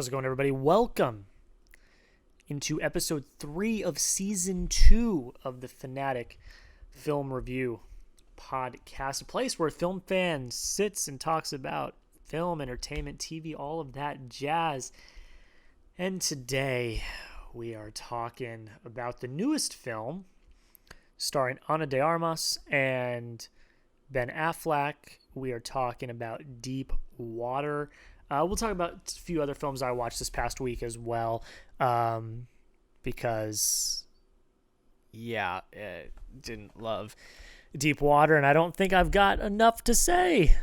How's it going, everybody? Welcome into episode 3 of season 2 of the Finatic Film Review podcast, a place where film fans sits and talks about film, entertainment, TV, all of that jazz. And today we are talking about the newest film starring Ana de Armas and Ben Affleck. We are talking about Deep Water. We'll talk about a few other films I watched this past week as well, because, didn't love Deep Water, and I don't think I've got enough to say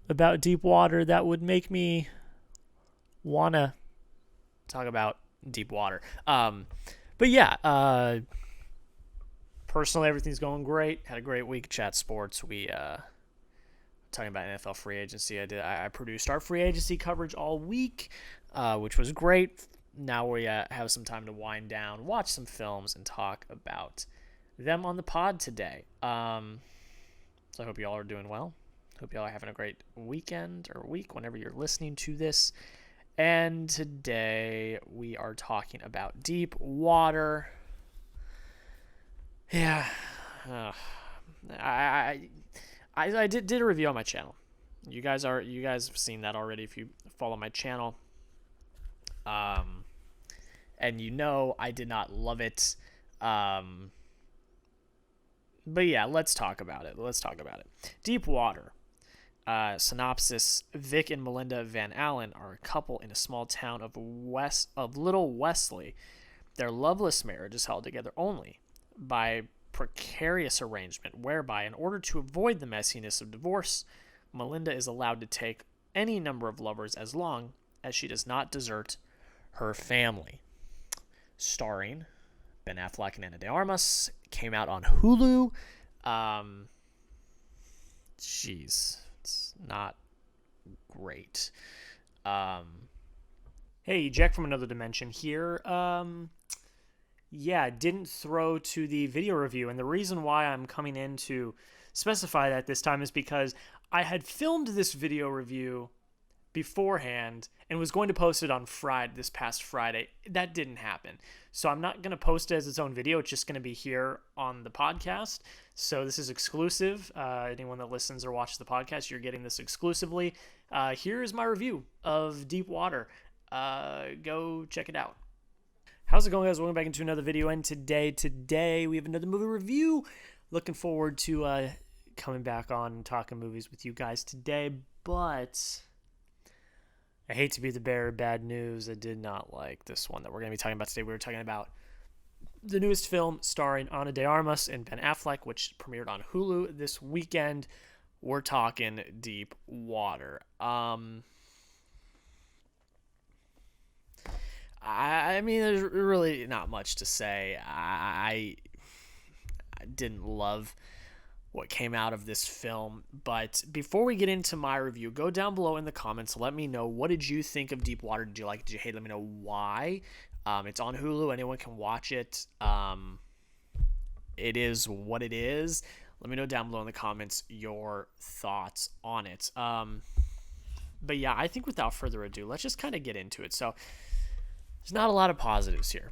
about Deep Water that would make me want to talk about Deep Water. Personally, everything's going great. Had a great week. Chat Sports. We talking about NFL free agency. I produced our free agency coverage all week, which was great. Now we have some time to wind down, watch some films, and talk about them on the pod today. So I hope you all are doing well. Hope you all are having a great weekend or week whenever you're listening to this. And today we are talking about Deep Water. Yeah. I did a review on my channel. You guys have seen that already if you follow my channel. And I did not love it. But yeah, let's talk about it. Deep Water. Synopsis: Vic and Melinda Van Allen are a couple in a small town of Little Wesley. Their loveless marriage is held together only by precarious arrangement whereby, in order to avoid the messiness of divorce, Melinda is allowed to take any number of lovers as long as she does not desert her family. Starring Ben Affleck and Ana de Armas. Came out on Hulu. It's not great. Hey, Jack from Another Dimension here. Didn't throw to the video review. And the reason why I'm coming in to specify that this time is because I had filmed this video review beforehand and was going to post it on this past Friday. That didn't happen. So I'm not going to post it as its own video. It's just going to be here on the podcast. So this is exclusive. Anyone that listens or watches the podcast, you're getting this exclusively. Here is my review of Deep Water. Go check it out. How's it going, guys? Welcome back into another video, and today we have another movie review. Looking forward to coming back on and talking movies with you guys today, but I hate to be the bearer of bad news. I did not like this one that we're going to be talking about today. We were talking about the newest film starring Ana de Armas and Ben Affleck, which premiered on Hulu this weekend. We're talking Deep Water. There's really not much to say. I didn't love what came out of this film, but before we get into my review, go down below in the comments. Let me know, what did you think of Deep Water? Did you like it? Did you hate it? Let me know why. It's on Hulu. Anyone can watch it. It is what it is. Let me know down below in the comments your thoughts on it. But yeah, I think without further ado, let's just kind of get into it. So there's not a lot of positives here.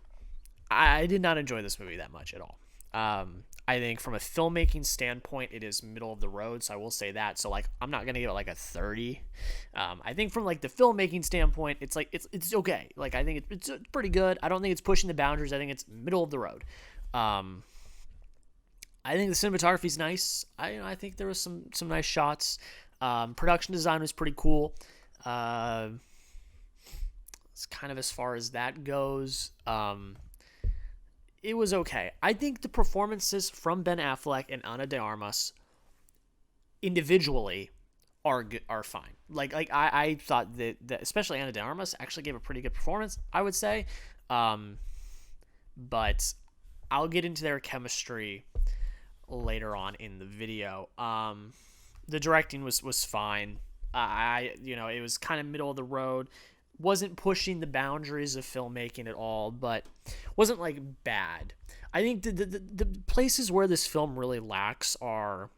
I did not enjoy this movie that much at all. I think from a filmmaking standpoint, it is middle of the road, so I will say that. So, I'm not going to give it, a 30. I think from, the filmmaking standpoint, it's okay. I think it's pretty good. I don't think it's pushing the boundaries. I think it's middle of the road. I think the cinematography is nice. I think there was some nice shots. Production design was pretty cool. It's kind of as far as that goes. It was okay. I think the performances from Ben Affleck and Ana de Armas individually are fine. I thought that especially Ana de Armas actually gave a pretty good performance, I would say. But I'll get into their chemistry later on in the video. The directing was fine. It was kind of middle of the road. Wasn't pushing the boundaries of filmmaking at all, but wasn't bad. I think the places where this film really lacks are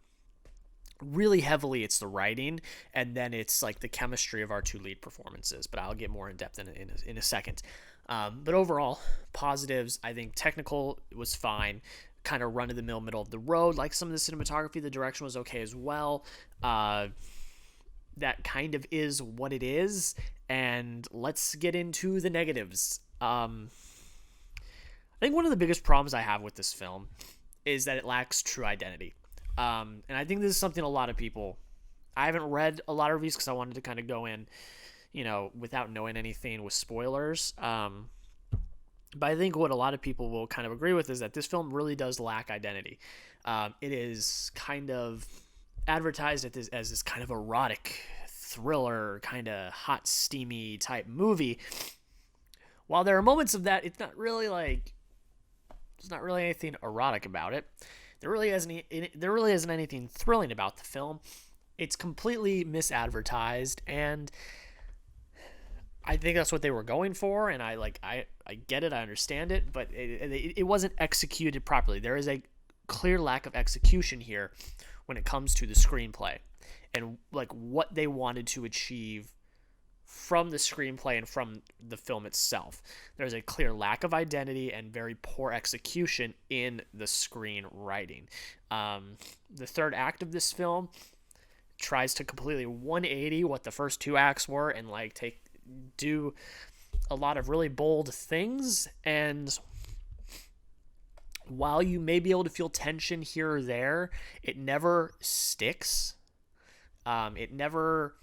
really heavily it's the writing, and then it's like the chemistry of our two lead performances, but I'll get more in depth in a second. But overall, positives, I think technical was fine, kind of run-of-the-mill, middle of the road. Like some of the cinematography, the direction was okay as well. That kind of is what it is, and let's get into the negatives. I think one of the biggest problems I have with this film is that it lacks true identity. And I think this is something a lot of people... I haven't read a lot of reviews because I wanted to kind of go in, without knowing anything with spoilers. But I think what a lot of people will kind of agree with is that this film really does lack identity. It is kind of advertised as this kind of erotic thriller, kind of hot, steamy type movie. While there are moments of that, it's not really anything erotic about it. There really isn't anything thrilling about the film. It's completely misadvertised, and I think that's what they were going for, and I get it, I understand it, but it wasn't executed properly. There is a clear lack of execution here when it comes to the screenplay and like what they wanted to achieve from the screenplay and from the film itself. There's a clear lack of identity and very poor execution in the screenwriting. The third act of this film tries to completely 180 what the first two acts were and do a lot of really bold things, and while you may be able to feel tension here or there, it never sticks. It never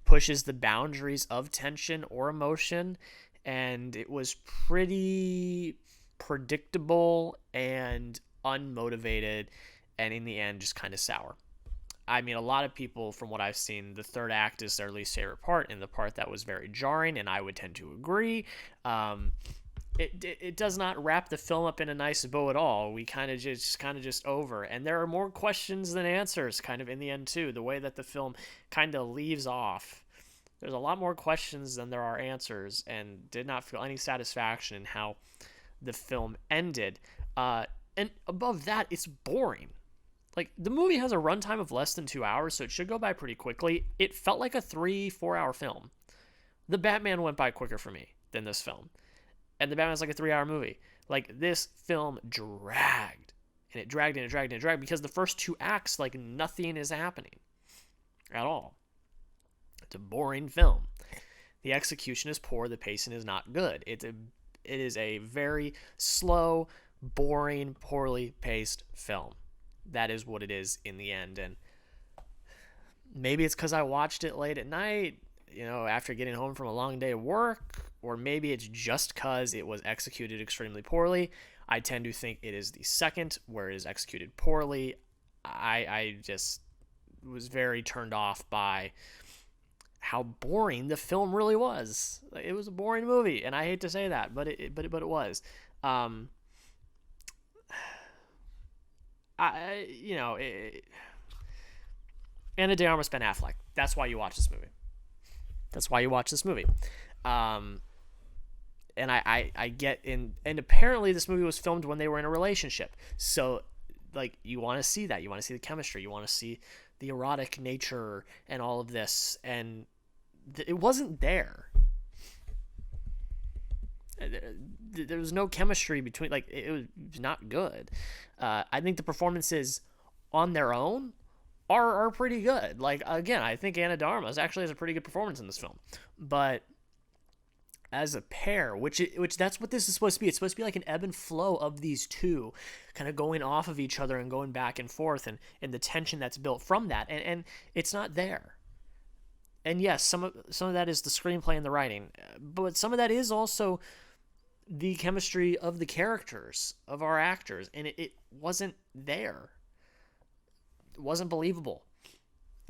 pushes the boundaries of tension or emotion, and it was pretty predictable and unmotivated, and in the end just kind of sour. I mean, a lot of people, from what I've seen, the third act is their least favorite part, and the part that was very jarring, and I would tend to agree. It does not wrap the film up in a nice bow at all. We kind of just over, and there are more questions than answers kind of in the end too. The way that the film kind of leaves off, there's a lot more questions than there are answers, and did not feel any satisfaction in how the film ended. And above that, it's boring. Like, the movie has a runtime of less than 2 hours, so it should go by pretty quickly. It felt like a 3-4 hour film. The Batman went by quicker for me than this film. And the Batman's like a 3-hour movie. Like, this film dragged. And it dragged and it dragged and it dragged because the first two acts, like, nothing is happening at all. It's a boring film. The execution is poor. The pacing is not good. It is a very slow, boring, poorly paced film. That is what it is in the end. And maybe it's because I watched it late at night, after getting home from a long day of work, or maybe it's just because it was executed extremely poorly. I tend to think it is the second, where it is executed poorly. I just was very turned off by how boring the film really was. It was a boring movie, and I hate to say that, but it was. Ana de Armas, Ben Affleck. That's why you watch this movie. And I get in, and apparently this movie was filmed when they were in a relationship. So, like, you want to see that. You want to see the chemistry. You want to see the erotic nature and all of this. And it wasn't there. There was no chemistry between, it was not good. I think the performances on their own are pretty good. Like, again, I think Ana de Armas actually has a pretty good performance in this film. But as a pair, which that's what this is supposed to be. It's supposed to be like an ebb and flow of these two kind of going off of each other and going back and forth, and the tension that's built from that. And it's not there. And yes, some of that is the screenplay and the writing, but some of that is also the chemistry of the characters, of our actors, and it wasn't there. It wasn't believable.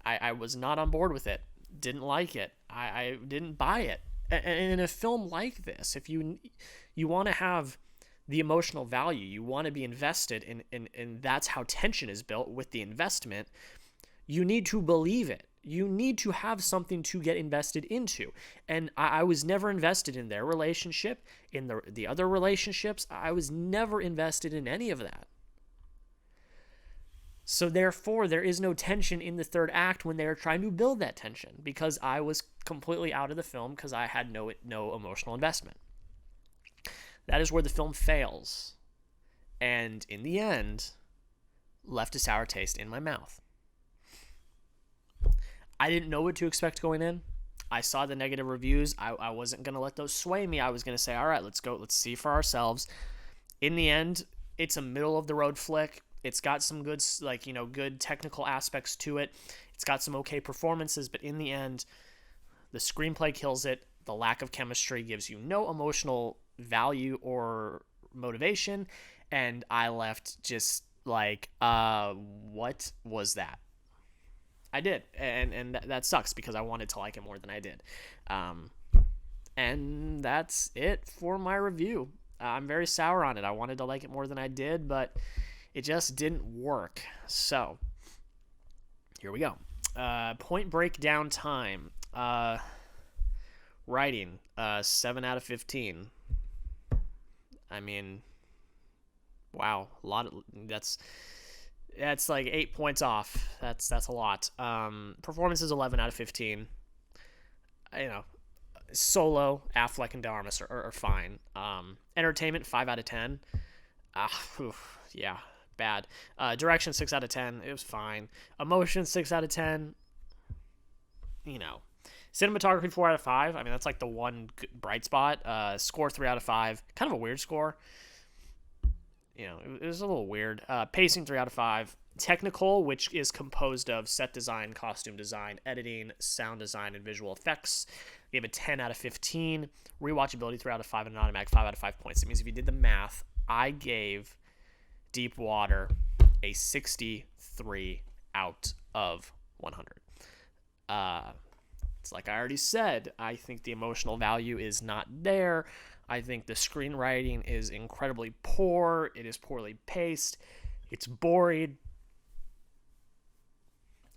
I was not on board with it. Didn't like it. I didn't buy it. And in a film like this, if you want to have the emotional value, you want to be invested in that's how tension is built with the investment, you need to believe it. You need to have something to get invested into. And I was never invested in their relationship, in the other relationships. I was never invested in any of that. So therefore, there is no tension in the third act when they're trying to build that tension, because I was completely out of the film because I had no emotional investment. That is where the film fails. And in the end, left a sour taste in my mouth. I didn't know what to expect going in. I saw the negative reviews. I wasn't going to let those sway me. I was going to say, all right, let's go. Let's see for ourselves. In the end, it's a middle of the road flick. It's got some good, good technical aspects to it. It's got some okay performances, but in the end, the screenplay kills it. The lack of chemistry gives you no emotional value or motivation, and I left just like, what was that? I did, and that sucks because I wanted to like it more than I did. And that's it for my review. I'm very sour on it. I wanted to like it more than I did, but it just didn't work. So, here we go. Point breakdown time. Writing, 7 out of 15. I mean, wow, a lot of that's like 8 points off. That's a lot. Performance is 11 out of 15. Solo, Affleck and de Armas are fine. Entertainment, 5 out of 10. Yeah, bad. Direction, 6 out of 10. It was fine. Emotion, 6 out of 10. Cinematography, 4 out of 5. I mean, that's like the one bright spot. Score, 3 out of 5. Kind of a weird score. It was a little weird. Pacing, 3 out of 5. Technical, which is composed of set design, costume design, editing, sound design, and visual effects, gave a 10 out of 15. Rewatchability, 3 out of 5, and an automatic 5 out of 5 points. It means if you did the math, I gave Deep Water a 63 out of 100. It's like I already said, I think the emotional value is not there. I think the screenwriting is incredibly poor. It is poorly paced. It's boring.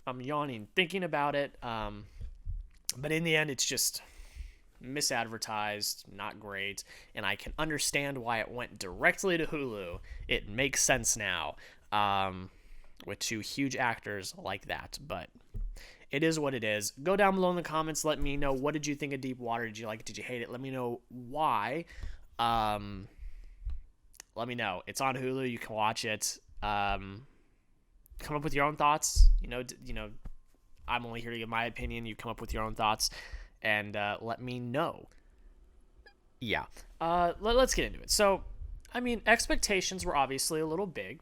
I'm yawning thinking about it. But in the end, it's just misadvertised, not great. And I can understand why it went directly to Hulu. It makes sense now, with two huge actors like that. But it is what it is. Go down below in the comments. Let me know, what did you think of Deep Water? Did you like it? Did you hate it? Let me know why. Let me know. It's on Hulu. You can watch it. Come up with your own thoughts. I'm only here to give my opinion. You come up with your own thoughts and let me know. Yeah. Let's get into it. So, I mean, expectations were obviously a little big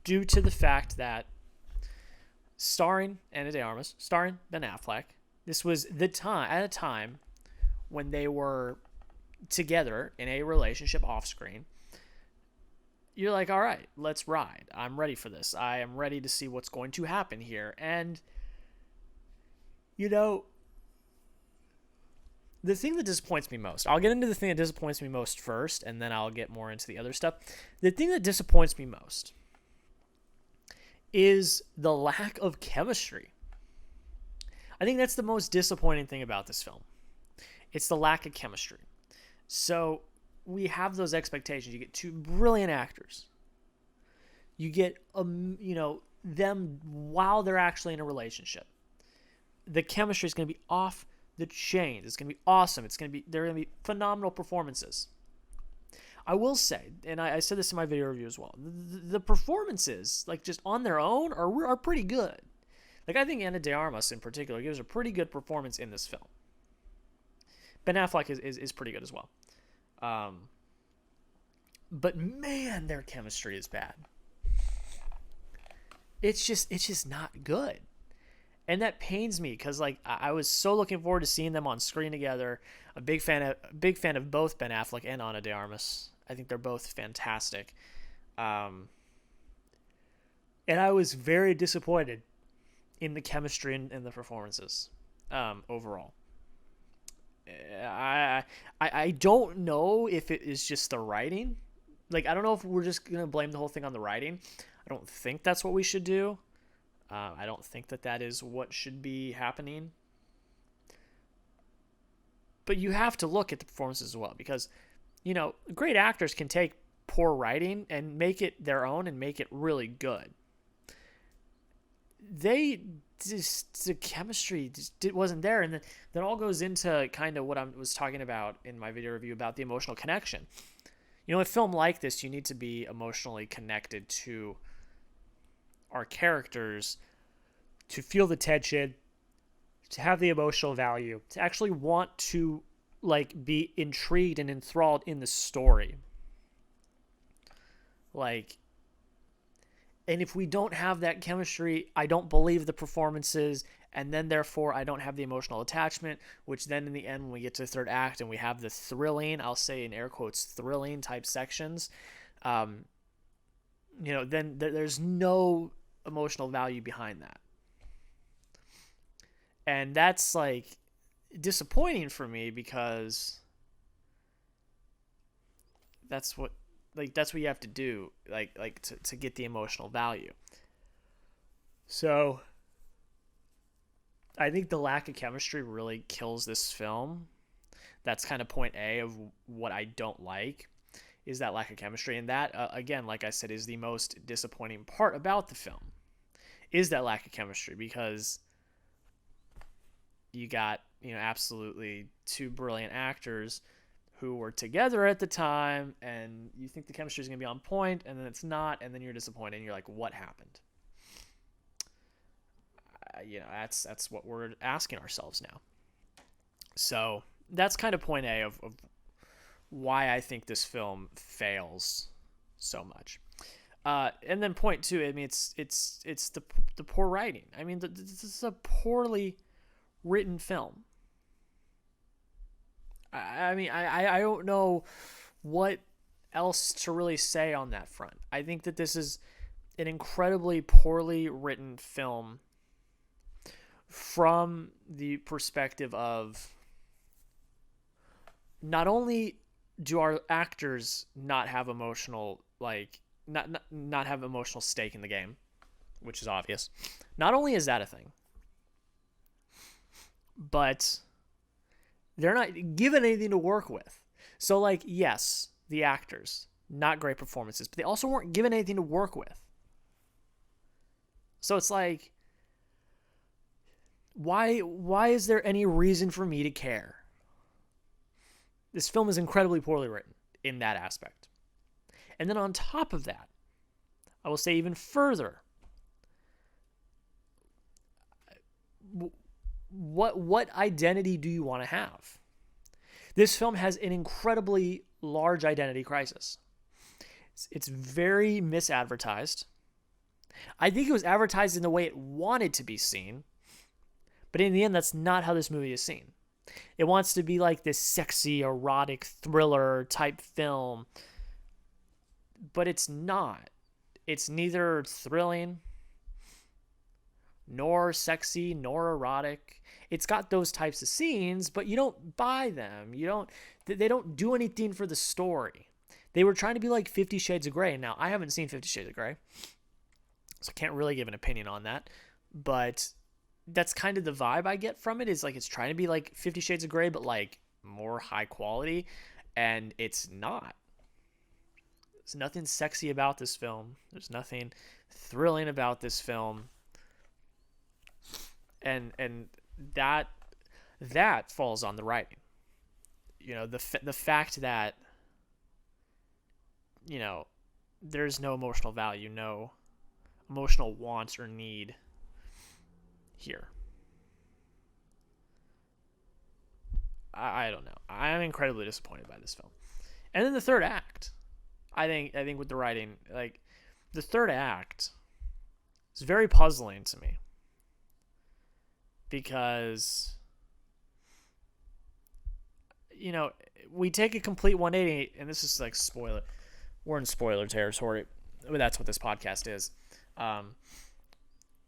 due to the fact that starring Ana de Armas, starring Ben Affleck, this was at a time when they were together in a relationship off screen. You're like, all right, let's ride. I'm ready for this. I am ready to see what's going to happen here. And, the thing that disappoints me most, I'll get into the thing that disappoints me most first, and then I'll get more into the other stuff. The thing that disappoints me most is the lack of chemistry. I think that's the most disappointing thing about this film. It's the lack of chemistry. So we have those expectations. You get two brilliant actors. You get, them while they're actually in a relationship. The chemistry is going to be off the chains. It's going to be awesome. They're going to be phenomenal performances. I will say, and I said this in my video review as well, the performances, like just on their own, are pretty good. Like, I think Ana de Armas in particular gives a pretty good performance in this film. Ben Affleck is pretty good as well. But man, their chemistry is bad. It's just not good. And that pains me because, like, I was so looking forward to seeing them on screen together. A big fan of both Ben Affleck and Ana de Armas. I think they're both fantastic. And I was very disappointed in the chemistry and the performances overall. I don't know if it is just the writing. Like, I don't know if we're just going to blame the whole thing on the writing. I don't think that's what we should do. I don't think that is what should be happening. But you have to look at the performances as well, because, great actors can take poor writing and make it their own and make it really good. the chemistry wasn't there. And then that all goes into kind of what I was talking about in my video review about the emotional connection. A film like this, you need to be emotionally connected to our characters to feel the tension, to have the emotional value, to actually want to be intrigued and enthralled in the story. And if we don't have that chemistry, I don't believe the performances, and then therefore I don't have the emotional attachment, which then in the end, when we get to the third act and we have the thrilling, I'll say in air quotes, thrilling type sections, then there's no emotional value behind that. And that's disappointing for me, because that's what you have to do, to get the emotional value. So I think the lack of chemistry really kills this film. That's kind of point A of what I don't like, is that lack of chemistry. And that, again, like I said, is the most disappointing part about the film, is that lack of chemistry, because you got, absolutely two brilliant actors who were together at the time, and you think the chemistry is going to be on point, and then it's not, and then you're disappointed, and you're like, what happened? That's what we're asking ourselves now. So that's kind of point A of why I think this film fails so much. And then point two, I mean, it's the poor writing. I mean, this is a poorly written film. I don't know what else to really say on that front. I think that this is an incredibly poorly written film from the perspective of, not only do our actors not have emotional, not have emotional stake in the game, which is obvious. Not only is that a thing, but they're not given anything to work with. So, yes, the actors, not great performances, but they also weren't given anything to work with. So it's why is there any reason for me to care? This film is incredibly poorly written in that aspect. And then on top of that, I will say even further, what identity do you want to have? This film has an incredibly large identity crisis. It's very misadvertised. I think it was advertised in the way it wanted to be seen, but in the end, that's not how this movie is seen. It wants to be like this sexy, erotic thriller type film, but it's not. It's neither thrilling, nor sexy, nor erotic. It's got those types of scenes, but you don't buy them. They don't do anything for the story. They were trying to be like 50 Shades of Grey. Now, I haven't seen 50 Shades of Grey, so I can't really give an opinion on that, but that's kind of the vibe I get from it, is it's trying to be like 50 Shades of Grey, but more high quality, and it's not. There's nothing sexy about this film. There's nothing thrilling about this film. And that falls on the writing. The fact that there's no emotional value, no emotional want or need here. I don't know. I'm incredibly disappointed by this film. And then the third act, I think with the writing, the third act is very puzzling to me, because we take a complete 180, and this is spoiler. We're in spoiler territory, but that's what this podcast is.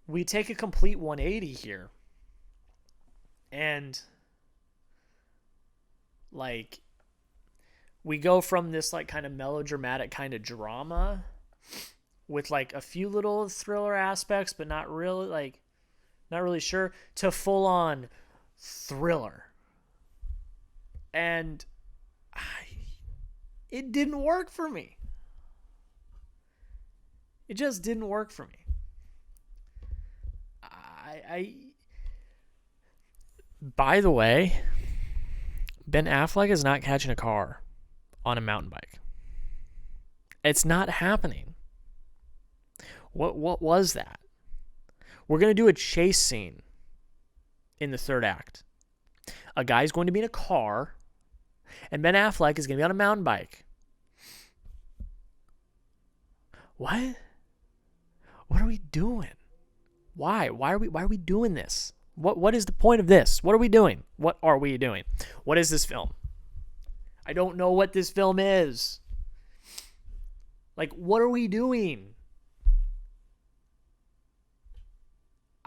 We take a complete 180 here, and we go from this kind of melodramatic kind of drama with a few little thriller aspects, but not really sure, to full on thriller. And it didn't work for me. It just didn't work for me. By the way, Ben Affleck is not catching a car on a mountain bike. It's not happening. What was that? We're going to do a chase scene in the third act. A guy's going to be in a car, and Ben Affleck is going to be on a mountain bike. What? What are we doing? Why? Why are we doing this? What is the point of this? What are we doing? What are we doing? What is this film? I don't know what this film is. Like, what are we doing?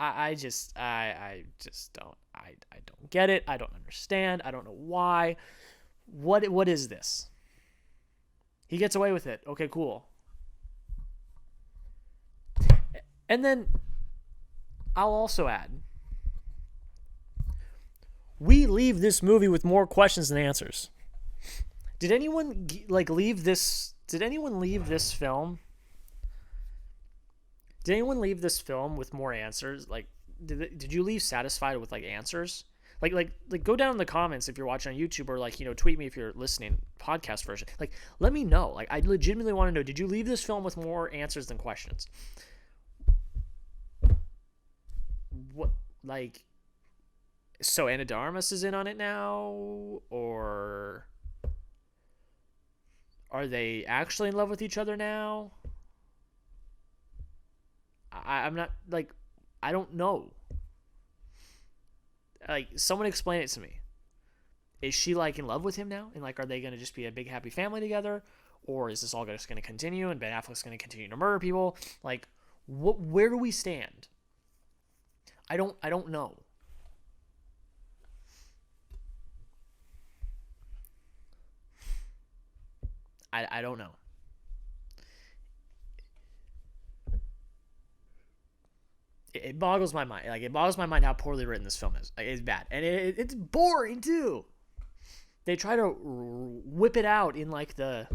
I just don't get it. I don't understand. I don't know why. What is this? He gets away with it. Okay, cool. And then I'll also add, we leave this movie with more questions than answers. Did anyone leave this? Did anyone leave this film? Did anyone leave this film with more answers? Like, did you leave satisfied with answers? Like go down in the comments if you're watching on YouTube, or tweet me if you're listening podcast version. Let me know. I legitimately want to know, did you leave this film with more answers than questions? What, so Ana de Armas is in on it now, or are they actually in love with each other now? I'm not, I don't know. Someone explain it to me. Is she in love with him now? And are they going to just be a big happy family together? Or is this all just going to continue and Ben Affleck's going to continue to murder people? Where do we stand? I don't know. I don't know. It boggles my mind. It boggles my mind how poorly written this film is. It's bad. And it's boring too. They try to whip it out in the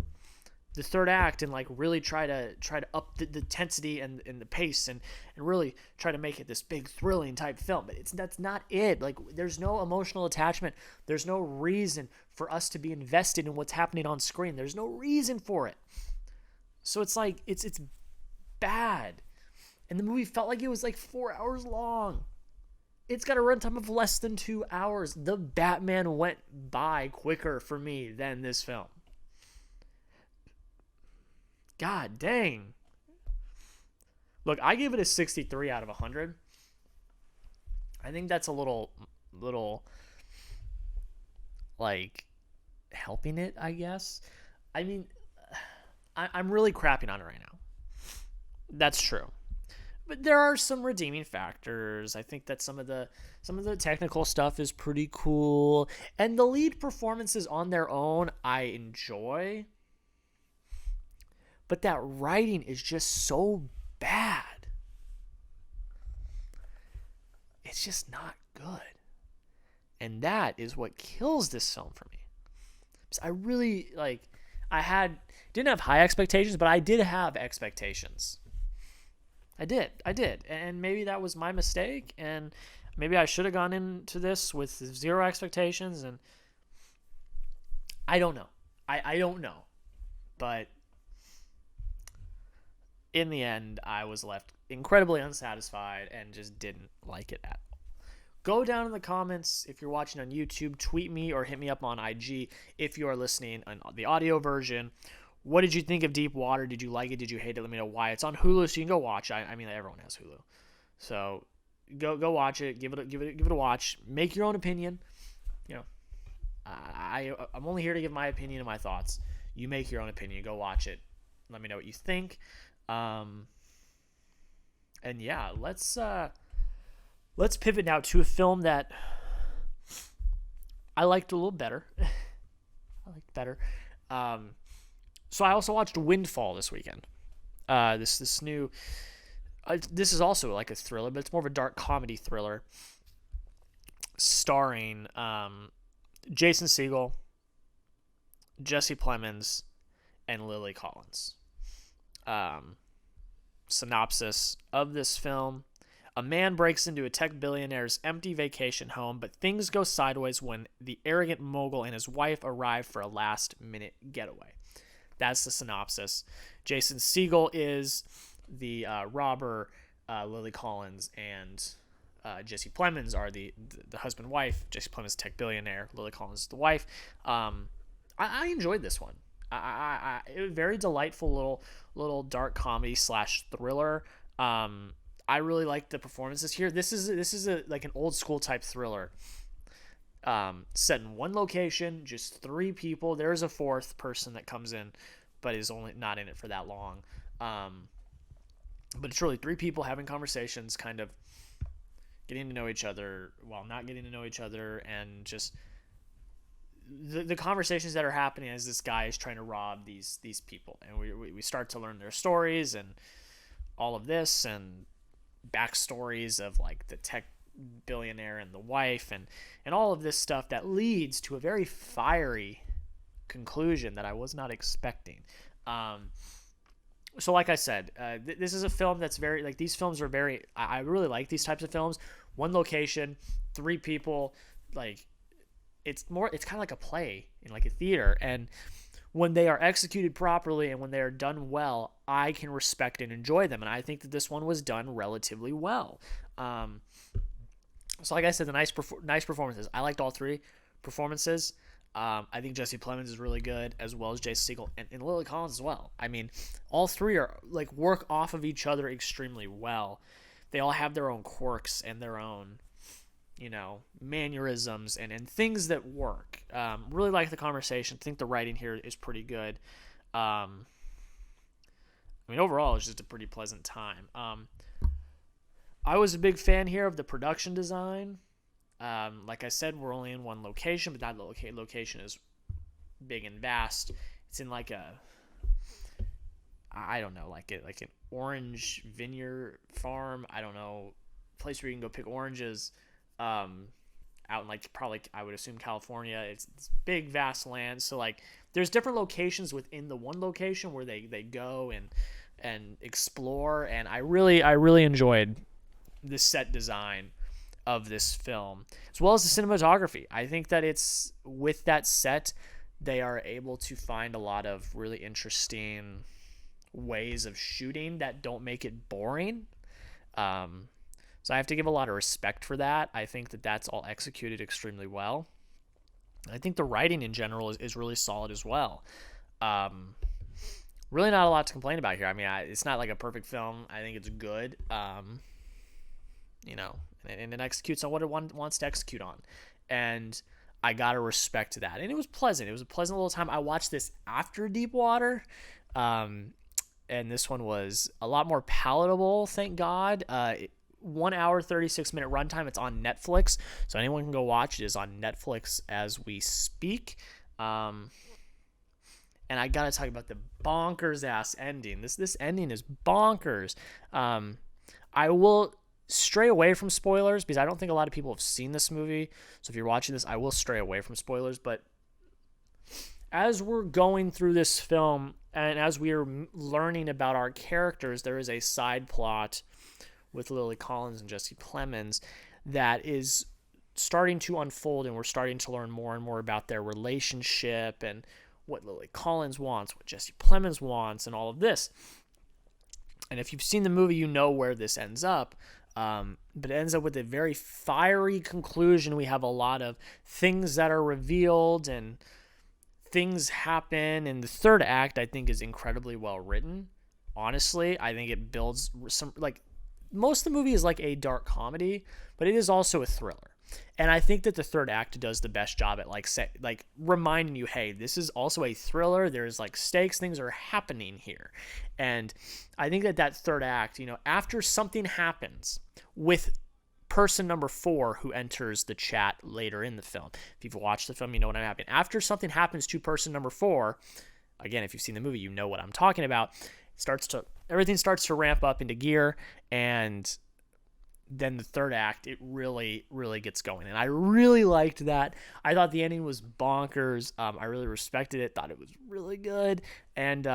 third act and really try to up the intensity and the pace and really try to make it this big thrilling type film. But that's not it. There's no emotional attachment. There's no reason for us to be invested in what's happening on screen. There's no reason for it. So it's it's bad. And the movie felt like it was 4 hours long. It's got a runtime of less than 2 hours. The Batman went by quicker for me than this film. God dang. Look, I give it a 63 out of 100. I think that's a little helping it, I guess. I mean, I'm really crapping on it right now. That's true. But there are some redeeming factors. I think that some of the technical stuff is pretty cool. And the lead performances on their own, I enjoy. But that writing is just so bad. It's just not good. And that is what kills this film for me. I really, didn't have high expectations, but I did have expectations. I did. And maybe that was my mistake, and maybe I should have gone into this with zero expectations, and I don't know. I don't know. But in the end, I was left incredibly unsatisfied and just didn't like it at all. Go down in the comments if you're watching on YouTube, tweet me or hit me up on IG if you are listening on the audio version. What did you think of Deep Water? Did you like it? Did you hate it? Let me know why. It's on Hulu, so you can go watch. I mean, everyone has Hulu, so go watch it. Give it a watch. Make your own opinion. I'm only here to give my opinion and my thoughts. You make your own opinion. Go watch it. Let me know what you think. And yeah, let's pivot now to a film that I liked a little better. So I also watched Windfall this weekend. This new, this is also a thriller, but it's more of a dark comedy thriller, starring Jason Segel, Jesse Plemons, and Lily Collins. Synopsis of this film: A man breaks into a tech billionaire's empty vacation home, but things go sideways when the arrogant mogul and his wife arrive for a last-minute getaway. That's the synopsis. Jason Segel is the robber. Lily Collins and Jesse Plemons are the husband-wife. Jesse Plemons is tech billionaire. Lily Collins is the wife. I enjoyed this one. It was a very delightful little dark comedy / thriller. I really liked the performances here. This is like an old school type thriller. Set in one location, just 3 people. There's a 4th person that comes in, but is only not in it for that long. But it's really 3 people having conversations, kind of getting to know each other while not getting to know each other, and just the conversations that are happening as this guy is trying to rob these people. And we start to learn their stories and all of this, and backstories of like the tech billionaire and the wife, and all of this stuff that leads to a very fiery conclusion that I was not expecting. So like I said, this is a film that's very, like, these films are very, I really like these types of films. One location, 3 people, like, it's kind of like a play in like a theater. And when they are executed properly and when they are done well, I can respect and enjoy them. And I think that this one was done relatively well. So like I said, the nice performances. I liked all 3 performances. I think Jesse Plemons is really good, as well as Jason Segel and Lily Collins as well. I mean, all 3 are like work off of each other extremely well. They all have their own quirks and their own, mannerisms and things that work. Really like the conversation. Think the writing here is pretty good. Overall, it's just a pretty pleasant time. I was a big fan here of the production design. Like I said, we're only in one location, but that location is big and vast. It's in like like an orange vineyard farm. I don't know, place where you can go pick oranges. Out in like probably I would assume California. It's big, vast land. So like there's different locations within the one location where they go and explore. And I really enjoyed the set design of this film, as well as the cinematography. I think that it's, with that set, they are able to find a lot of really interesting ways of shooting that don't make it boring. So I have to give a lot of respect for that. I think that that's all executed extremely well. I think the writing in general is really solid as well. Really not a lot to complain about here. I mean, it's not like a perfect film. I think it's good. And it executes on what it wants to execute on. And I got to respect that. And it was pleasant. It was a pleasant little time. I watched this after Deepwater. And this one was a lot more palatable, thank God. 1 hour, 36-minute runtime. It's on Netflix. So anyone can go watch it. It is on Netflix as we speak. And I got to talk about the bonkers-ass ending. This ending is bonkers. I will stray away from spoilers because I don't think a lot of people have seen this movie. So if you're watching this, I will stray away from spoilers. But as we're going through this film and as we are learning about our characters, there is a side plot with Lily Collins and Jesse Plemons that is starting to unfold, and we're starting to learn more and more about their relationship and what Lily Collins wants, what Jesse Plemons wants, and all of this. And if you've seen the movie, you know where this ends up. But it ends up with a very fiery conclusion. We have a lot of things that are revealed and things happen. And the third act, I think, is incredibly well written. Honestly, I think it builds some, like, most of the movie is like a dark comedy, but it is also a thriller. And I think that the third act does the best job at like reminding you, hey, this is also a thriller. There's like stakes, things are happening here. And I think that third act, after something happens with person number 4 who enters the chat later in the film. If you've watched the film, you know what I'm happening. After something happens to person number 4, again, if you've seen the movie, you know what I'm talking about. Everything starts to ramp up into gear, and then the third act, it really, really gets going. And I really liked that. I thought the ending was bonkers. I really respected it, thought it was really good, and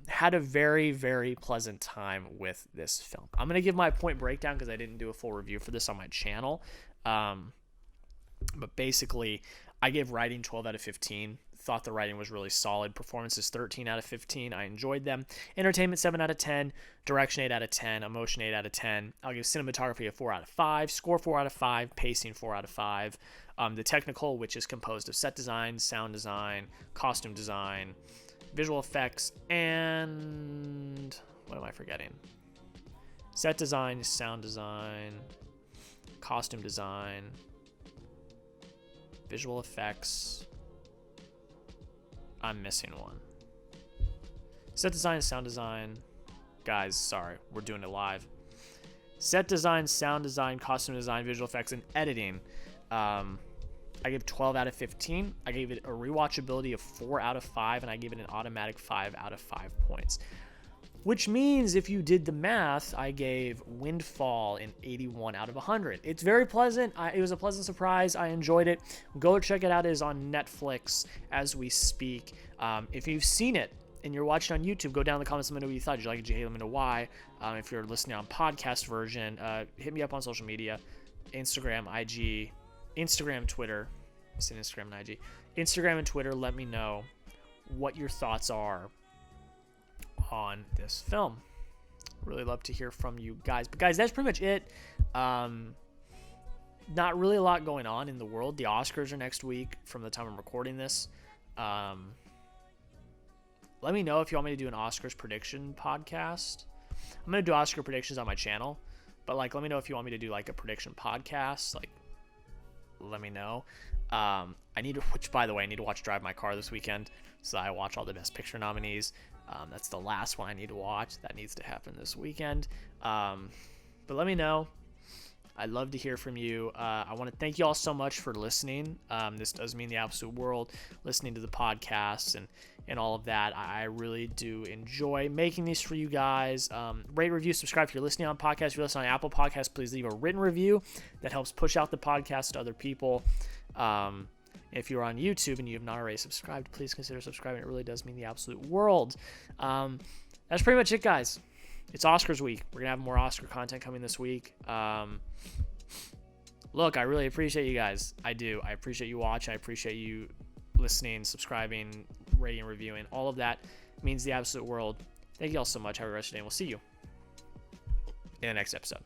had a very, very pleasant time with this film. I'm going to give my point breakdown because I didn't do a full review for this on my channel. But basically, I gave writing 12 out of 15. Thought the writing was really solid. Performances 13 out of 15. I enjoyed them. Entertainment 7 out of 10. Direction 8 out of 10. Emotion 8 out of 10. I'll give cinematography a 4 out of 5. Score 4 out of 5. Pacing 4 out of 5. The technical, which is composed of set design, sound design, costume design, visual effects, and what am I forgetting? Set design, sound design, costume design, visual effects. I'm missing one. Set design, sound design. Guys, sorry, we're doing it live. Set design, sound design, costume design, visual effects, and editing. I gave 12 out of 15. I gave it a rewatchability of 4 out of 5, and I gave it an automatic 5 out of 5 points. Which means if you did the math, I gave Windfall an 81 out of 100. It's very pleasant. It was a pleasant surprise. I enjoyed it. Go check it out. It is on Netflix as we speak. If you've seen it and you're watching on YouTube, go down in the comments. Let me know what you thought. Did you like it? Did you hate it? Let me know why. If you're listening on podcast version, hit me up on social media. Instagram, IG, Instagram, Twitter. I said Instagram and IG. Instagram and Twitter. Let me know what your thoughts are on this film. Really love to hear from you guys. But guys, that's pretty much it. Not really a lot going on in the world. The Oscars are next week from the time I'm recording this. Let me know if you want me to do an Oscars prediction podcast. I'm going to do Oscar predictions on my channel, but like, let me know if you want me to do like a prediction podcast. Like, let me know. Which by the way, I need to watch Drive My Car this weekend, so I watch all the Best Picture nominees. That's the last one I need to watch. That needs to happen this weekend. But let me know. I'd love to hear from you. I want to thank you all so much for listening. This does mean the absolute world, listening to the podcast and all of that. I really do enjoy making these for you guys. Rate, review, subscribe if you're listening on podcasts. If you're listening on Apple Podcasts, please leave a written review. That helps push out the podcast to other people. If you're on YouTube and you have not already subscribed, please consider subscribing. It really does mean the absolute world. That's pretty much it, guys. It's Oscars week. We're going to have more Oscar content coming this week. Look, I really appreciate you guys. I do. I appreciate you watching. I appreciate you listening, subscribing, rating, reviewing. All of that means the absolute world. Thank you all so much. Have a rest of your day, and we'll see you in the next episode.